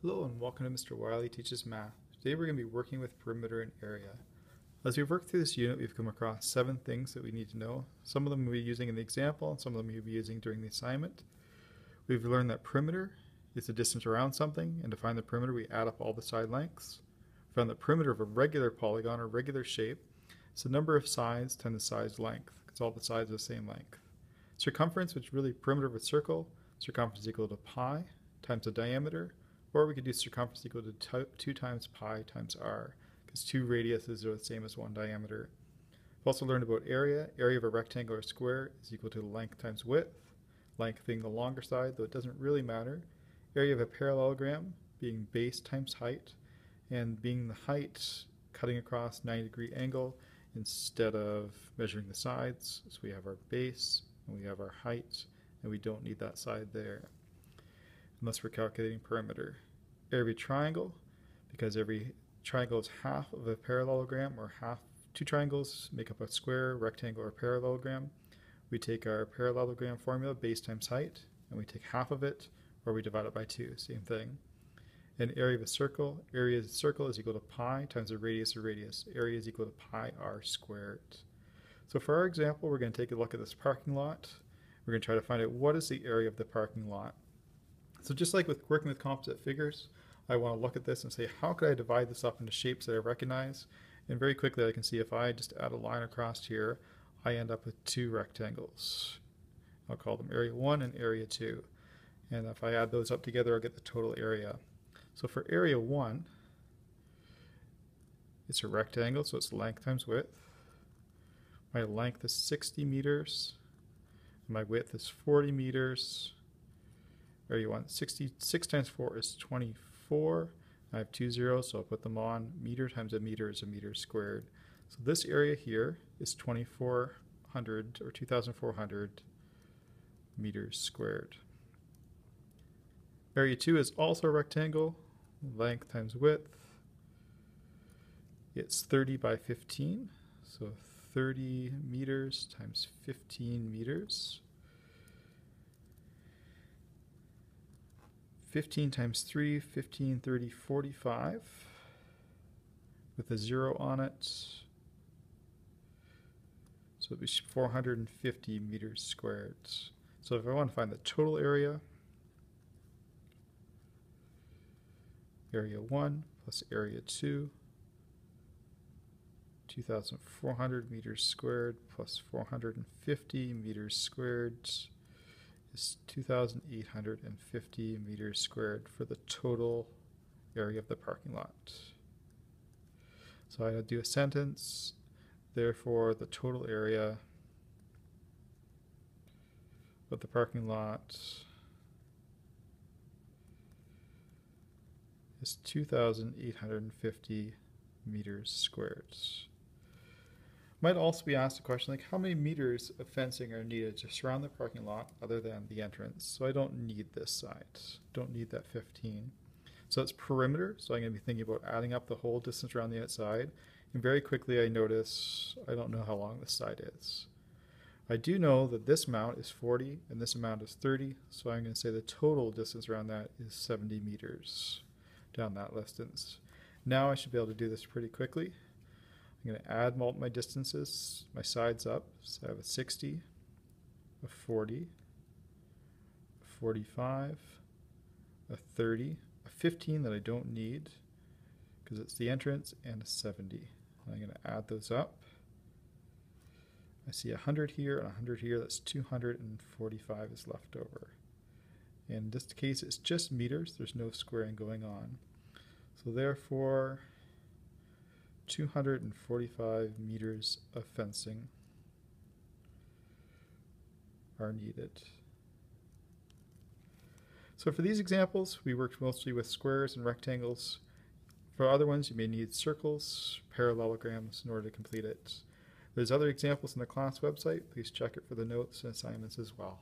Hello and welcome to Mr. Wiley Teaches Math. Today we're going to be working with perimeter and area. As we've worked through this unit, we've come across 7 things that we need to know. Some of them we'll be using in the example, and some of them we'll be using during the assignment. We've learned that perimeter is the distance around something, and to find the perimeter we add up all the side lengths. We found the perimeter of a regular polygon or regular shape is the number of sides times the side's length, because all the sides are the same length. Circumference, which is really perimeter of a circle, circumference is equal to pi times the diameter. Or we could do circumference equal to 2 times pi times r, because 2 radiuses are the same as 1 diameter. We've also learned about area. Area of a rectangle or square is equal to length times width, length being the longer side, though it doesn't really matter. Area of a parallelogram being base times height, and being the height cutting across 90-degree angle instead of measuring the sides. So we have our base, and we have our height, and we don't need that side there unless we're calculating perimeter. Area of a triangle, because every triangle is half of a parallelogram, or two triangles make up a square, rectangle, or parallelogram. We take our parallelogram formula, base times height, and we take half of it, or we divide it by 2, same thing. And area of a circle is equal to pi times the radius of radius. Area is equal to pi r squared. So for our example, we're going to take a look at this parking lot. We're going to try to find out what is the area of the parking lot. So just like with working with composite figures, I want to look at this and say, how could I divide this up into shapes that I recognize? And very quickly I can see if I just add a line across here, I end up with 2 rectangles. I'll call them area 1 and area 2. And if I add those up together, I'll get the total area. So for area 1, it's a rectangle, so it's length times width. My length is 60 meters, and my width is 40 meters. Area 1, 66 times 4 is 24. I have 2 zeros, so I'll put them on. Meter times a meter is a meter squared. So this area here is 2,400 or 2,400 meters squared. Area 2 is also a rectangle, length times width. It's 30 by 15, so 30 meters times 15 meters. 15 times 3, 15, 30, 45, with a 0 on it. So it'd be 450 meters squared. So if I want to find the total area, area 1 plus area 2, 2,400 meters squared plus 450 meters squared is 2,850 meters squared for the total area of the parking lot. So I do a sentence, therefore the total area of the parking lot is 2,850 meters squared. Might also be asked a question like, how many meters of fencing are needed to surround the parking lot other than the entrance? So I don't need this side, don't need that 15. So it's perimeter, so I'm going to be thinking about adding up the whole distance around the outside. And very quickly I notice I don't know how long this side is. I do know that this amount is 40 and this amount is 30, so I'm going to say the total distance around that is 70 meters down that distance. Now I should be able to do this pretty quickly. I'm going to add my distances, my sides up. So I have a 60, a 40, a 45, a 30, a 15 that I don't need because it's the entrance, and a 70. I'm going to add those up. I see 100 here and 100 here. That's 245 is left over. In this case, it's just meters. There's no squaring going on. So therefore, 245 meters of fencing are needed. So for these examples, we worked mostly with squares and rectangles. For other ones, you may need circles, parallelograms in order to complete it. There's other examples in the class website. Please check it for the notes and assignments as well.